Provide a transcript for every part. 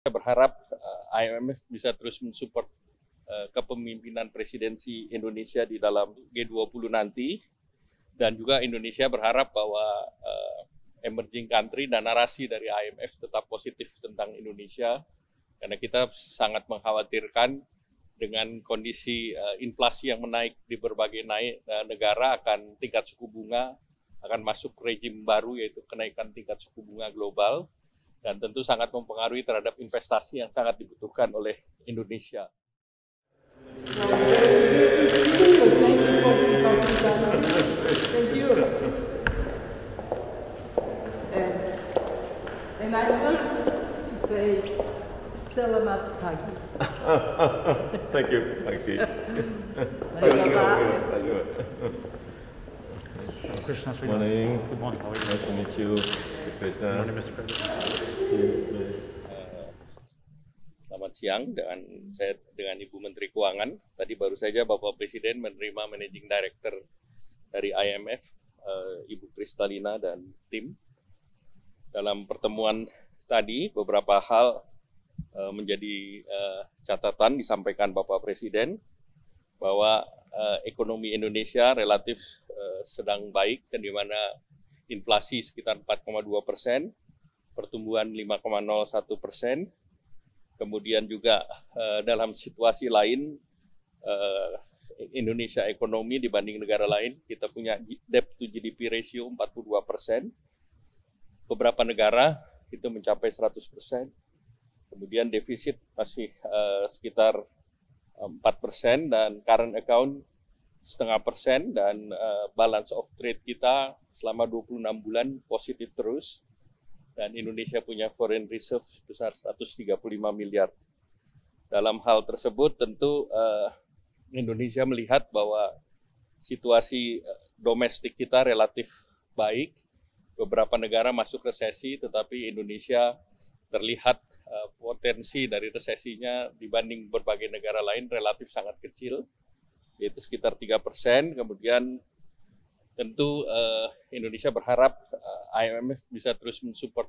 Saya berharap IMF bisa terus mensupport kepemimpinan presidensi Indonesia di dalam G20 nanti, dan juga Indonesia berharap bahwa emerging country dan narasi dari IMF tetap positif tentang Indonesia, karena kita sangat mengkhawatirkan dengan kondisi inflasi yang menaik di berbagai negara akan tingkat suku bunga akan masuk rejim baru, yaitu kenaikan tingkat suku bunga global, dan tentu sangat mempengaruhi terhadap investasi yang sangat dibutuhkan oleh Indonesia. Thank you. And I learned to say selamat pagi. Thank you, Pak Ki. Baik, Bapak. Krishna Good morning. Good morning. How are you? Nice to meet you, Krishna. Good morning, Mr. President. Selamat siang, saya dengan Ibu Menteri Keuangan. Tadi baru saja Bapak Presiden menerima Managing Director dari IMF, Ibu Kristalina dan tim. Dalam pertemuan tadi, beberapa hal menjadi catatan disampaikan Bapak Presiden bahwa ekonomi Indonesia relatif sedang baik, dan di mana inflasi sekitar 4,2%, pertumbuhan 5,01%. Kemudian juga dalam situasi lain, Indonesia ekonomi dibanding negara lain, kita punya debt to GDP ratio 42%. Beberapa negara itu mencapai 100%. Kemudian defisit masih sekitar 4%, dan current account 0,5%, dan balance of trade kita selama 26 bulan positif terus. Dan Indonesia punya foreign reserve sebesar 135 miliar. Dalam hal tersebut tentu Indonesia melihat bahwa situasi domestik kita relatif baik. Beberapa negara masuk resesi, tetapi Indonesia terlihat potensi dari resesinya dibanding berbagai negara lain relatif sangat kecil, yaitu sekitar 3%. Kemudian tentu Indonesia berharap IMF bisa terus mensupport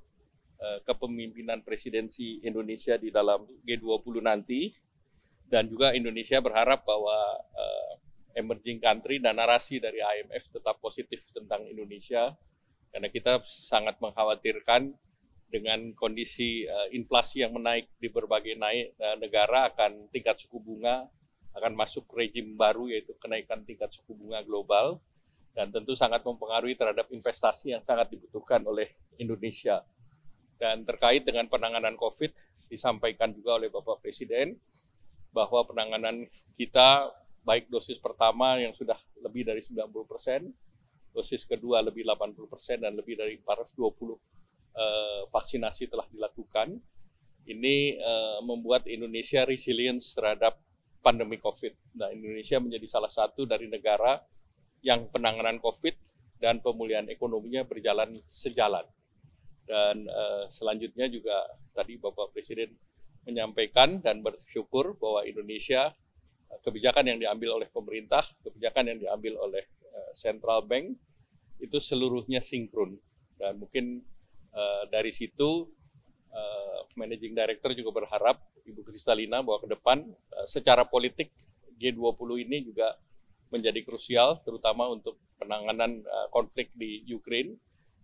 kepemimpinan presidensi Indonesia di dalam G20 nanti, dan juga Indonesia berharap bahwa emerging country dan narasi dari IMF tetap positif tentang Indonesia, karena kita sangat mengkhawatirkan dengan kondisi inflasi yang menaik di berbagai negara akan tingkat suku bunga akan masuk rejim baru, yaitu kenaikan tingkat suku bunga global, dan tentu sangat mempengaruhi terhadap investasi yang sangat dibutuhkan oleh Indonesia. Dan terkait dengan penanganan COVID, disampaikan juga oleh Bapak Presiden bahwa penanganan kita, baik dosis pertama yang sudah lebih dari 90%, dosis kedua lebih 80%, dan lebih dari 420 vaksinasi telah dilakukan. Ini membuat Indonesia resilience terhadap pandemi COVID. Nah, Indonesia menjadi salah satu dari negara yang penanganan COVID dan pemulihan ekonominya berjalan sejalan. Dan selanjutnya juga tadi Bapak Presiden menyampaikan dan bersyukur bahwa Indonesia, kebijakan yang diambil oleh pemerintah, kebijakan yang diambil oleh Central Bank, itu seluruhnya sinkron. Dan mungkin dari situ Managing Director juga berharap Ibu Kristalina bahwa ke depan secara politik G20 ini juga menjadi krusial, terutama untuk penanganan konflik di Ukraina.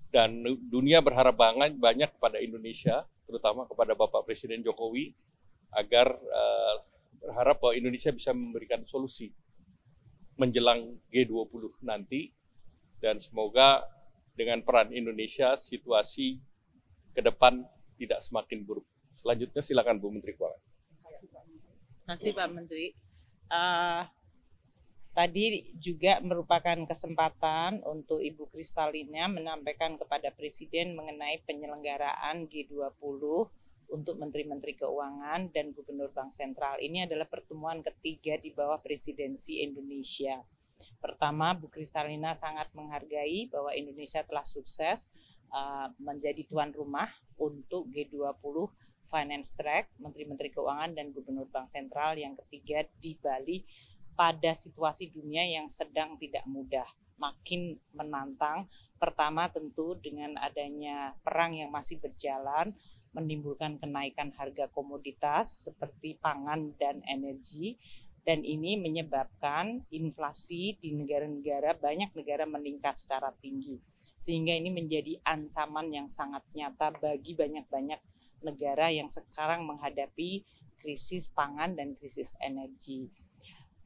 Dan dunia berharap banyak kepada Indonesia, terutama kepada Bapak Presiden Jokowi, agar berharap bahwa Indonesia bisa memberikan solusi menjelang G20 nanti, dan semoga dengan peran Indonesia situasi ke depan tidak semakin buruk. Selanjutnya silakan Bu Menteri Keuangan. Terima kasih Pak Menteri. Tadi juga merupakan kesempatan untuk Ibu Kristalina menyampaikan kepada Presiden mengenai penyelenggaraan G20 untuk Menteri-Menteri Keuangan dan Gubernur Bank Sentral. Ini adalah pertemuan ketiga di bawah presidensi Indonesia. Pertama, Bu Kristalina sangat menghargai bahwa Indonesia telah sukses menjadi tuan rumah untuk G20 Finance Track, Menteri-Menteri Keuangan dan Gubernur Bank Sentral yang ketiga di Bali, pada situasi dunia yang sedang tidak mudah, makin menantang. Pertama tentu dengan adanya perang yang masih berjalan, menimbulkan kenaikan harga komoditas seperti pangan dan energi, dan ini menyebabkan inflasi di negara-negara, banyak negara meningkat secara tinggi. Sehingga ini menjadi ancaman yang sangat nyata bagi banyak-banyak negara yang sekarang menghadapi krisis pangan dan krisis energi.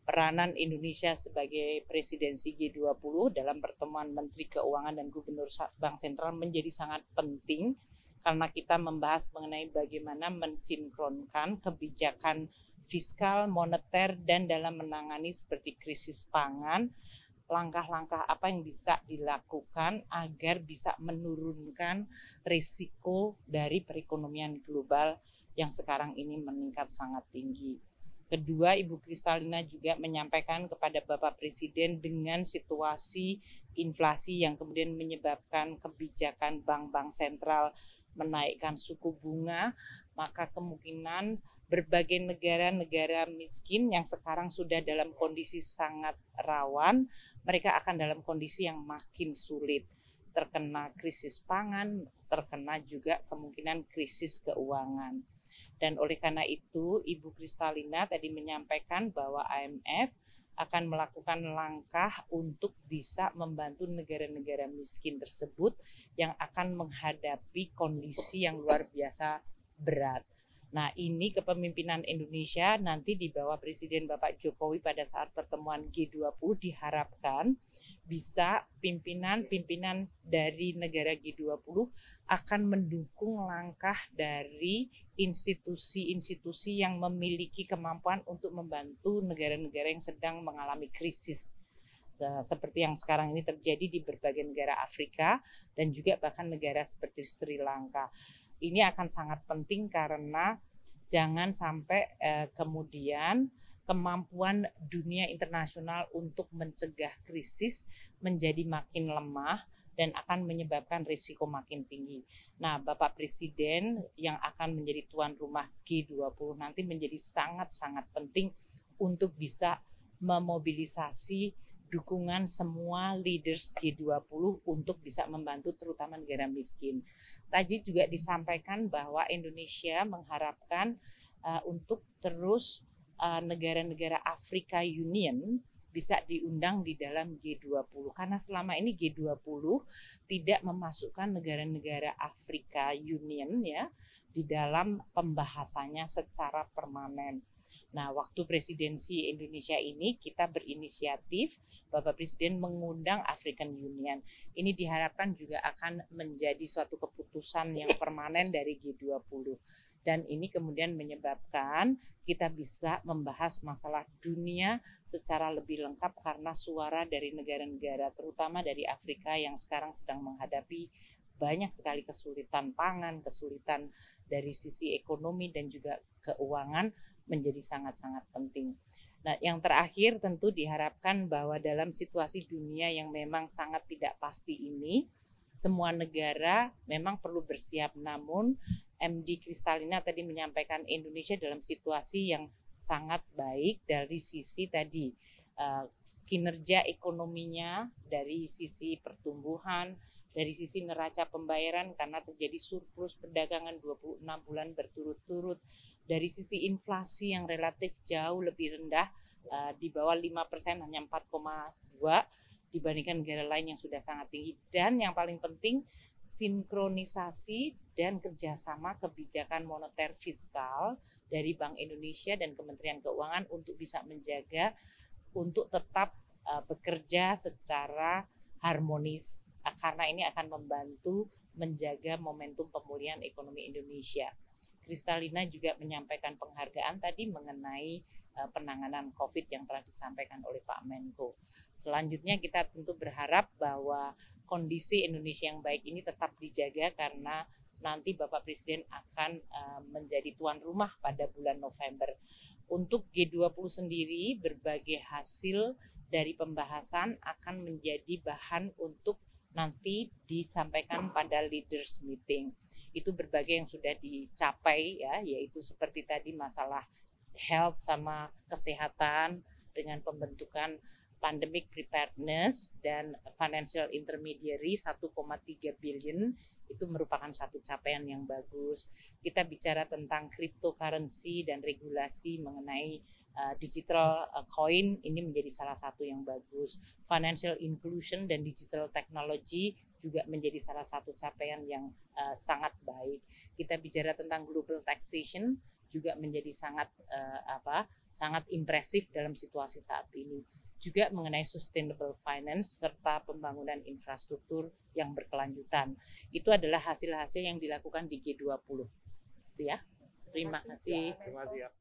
Peranan Indonesia sebagai presidensi G20 dalam pertemuan Menteri Keuangan dan Gubernur Bank Sentral menjadi sangat penting karena kita membahas mengenai bagaimana mensinkronkan kebijakan fiskal, moneter, dan dalam menangani seperti krisis pangan, langkah-langkah apa yang bisa dilakukan agar bisa menurunkan risiko dari perekonomian global yang sekarang ini meningkat sangat tinggi. Kedua, Ibu Kristalina juga menyampaikan kepada Bapak Presiden dengan situasi inflasi yang kemudian menyebabkan kebijakan bank-bank sentral menaikkan suku bunga, maka kemungkinan berbagai negara-negara miskin yang sekarang sudah dalam kondisi sangat rawan, mereka akan dalam kondisi yang makin sulit, terkena krisis pangan, terkena juga kemungkinan krisis keuangan. Dan oleh karena itu, Ibu Kristalina tadi menyampaikan bahwa IMF akan melakukan langkah untuk bisa membantu negara-negara miskin tersebut yang akan menghadapi kondisi yang luar biasa berat. Nah, ini kepemimpinan Indonesia nanti di bawah Presiden Bapak Jokowi pada saat pertemuan G20 diharapkan bisa pimpinan-pimpinan dari negara G20 akan mendukung langkah dari institusi-institusi yang memiliki kemampuan untuk membantu negara-negara yang sedang mengalami krisis. Seperti yang sekarang ini terjadi di berbagai negara Afrika dan juga bahkan negara seperti Sri Lanka. Ini akan sangat penting karena jangan sampai kemudian kemampuan dunia internasional untuk mencegah krisis menjadi makin lemah dan akan menyebabkan risiko makin tinggi. Nah, Bapak Presiden yang akan menjadi tuan rumah G20 nanti menjadi sangat-sangat penting untuk bisa memobilisasi dukungan semua leaders G20 untuk bisa membantu terutama negara miskin. Tadi juga disampaikan bahwa Indonesia mengharapkan untuk terus negara-negara Afrika Union bisa diundang di dalam G20 karena selama ini G20 tidak memasukkan negara-negara Afrika Union ya di dalam pembahasannya secara permanen. Nah, waktu presidensi Indonesia ini kita berinisiatif Bapak Presiden mengundang African Union. Ini diharapkan juga akan menjadi suatu keputusan yang permanen dari G20. Dan ini kemudian menyebabkan kita bisa membahas masalah dunia secara lebih lengkap karena suara dari negara-negara terutama dari Afrika yang sekarang sedang menghadapi banyak sekali kesulitan pangan, kesulitan dari sisi ekonomi dan juga keuangan menjadi sangat-sangat penting. Nah, yang terakhir tentu diharapkan bahwa dalam situasi dunia yang memang sangat tidak pasti ini, semua negara memang perlu bersiap. Namun, MD Kristalina tadi menyampaikan Indonesia dalam situasi yang sangat baik dari sisi tadi kinerja ekonominya, dari sisi pertumbuhan, dari sisi neraca pembayaran karena terjadi surplus perdagangan 26 bulan berturut-turut. Dari sisi inflasi yang relatif jauh lebih rendah, di bawah 5%, hanya 4,2 dibandingkan negara lain yang sudah sangat tinggi. Dan yang paling penting, sinkronisasi dan kerjasama kebijakan moneter fiskal dari Bank Indonesia dan Kementerian Keuangan untuk bisa menjaga, untuk tetap bekerja secara harmonis. Karena ini akan membantu menjaga momentum pemulihan ekonomi Indonesia. Kristalina juga menyampaikan penghargaan tadi mengenai penanganan COVID yang telah disampaikan oleh Pak Menko. Selanjutnya kita tentu berharap bahwa kondisi Indonesia yang baik ini tetap dijaga karena nanti Bapak Presiden akan menjadi tuan rumah pada bulan November. Untuk G20 sendiri, berbagai hasil dari pembahasan akan menjadi bahan untuk nanti disampaikan pada leaders meeting. Itu berbagai yang sudah dicapai ya, yaitu seperti tadi masalah health sama kesehatan dengan pembentukan pandemic preparedness dan financial intermediary 1,3 billion itu merupakan satu capaian yang bagus. Kita bicara tentang cryptocurrency dan regulasi mengenai digital coin, ini menjadi salah satu yang bagus. Financial inclusion dan digital technology juga menjadi salah satu capaian yang sangat baik. Kita bicara tentang global taxation juga menjadi sangat impresif dalam situasi saat ini. Juga mengenai sustainable finance serta pembangunan infrastruktur yang berkelanjutan. Itu adalah hasil-hasil yang dilakukan di G20. Itu ya. Terima kasih. Terima kasih ya.